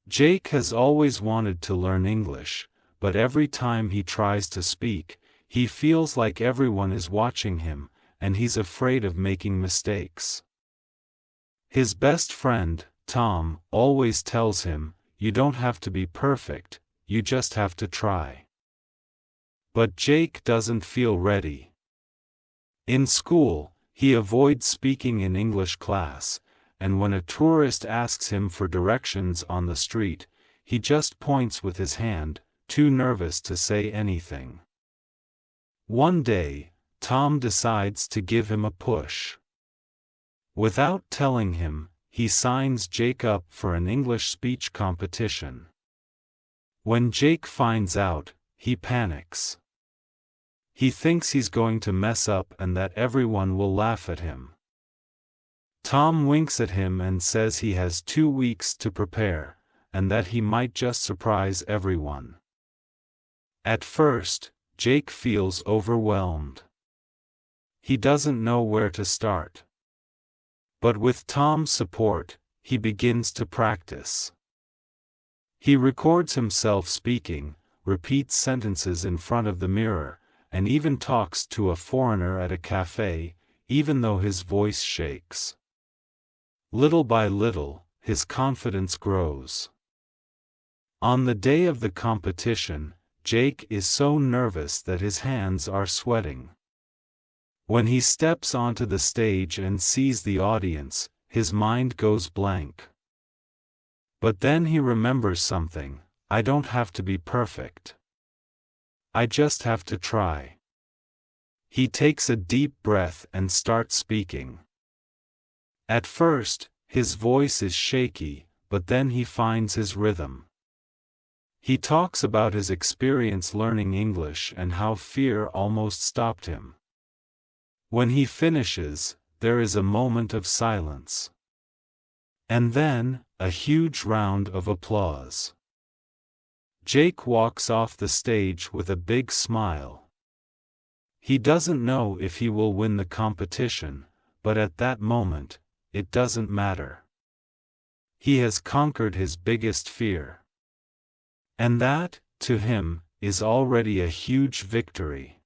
Jake has always wanted to learn English, but every time he tries to speak, he feels like everyone is watching him, and he's afraid of making mistakes. His best friend, Tom, always tells him, "You don't have to be perfect, you just have to try." But Jake doesn't feel ready. In school, he avoids speaking in English class, and when a tourist asks him for directions on the street, he just points with his hand, too nervous to say anything. One day, Tom decides to give him a push. Without telling him, he signs Jake up for an English speech competition. When Jake finds out, he panics. He thinks he's going to mess up and that everyone will laugh at him. Tom winks at him and says he has 2 weeks to prepare, and that he might just surprise everyone. At first, Jake feels overwhelmed. He doesn't know where to start. But with Tom's support, he begins to practice. He records himself speaking, repeats sentences in front of the mirror, and even talks to a foreigner at a cafe, even though his voice shakes. Little by little, his confidence grows. On the day of the competition, Jake is so nervous that his hands are sweating. When he steps onto the stage and sees the audience, his mind goes blank. But then he remembers something: I don't have to be perfect. I just have to try. He takes a deep breath and starts speaking. At first, his voice is shaky, but then he finds his rhythm. He talks about his experience learning English and how fear almost stopped him. When he finishes, there is a moment of silence. And then, a huge round of applause. Jake walks off the stage with a big smile. He doesn't know if he will win the competition, but at that moment, it doesn't matter. He has conquered his biggest fear. And that, to him, is already a huge victory.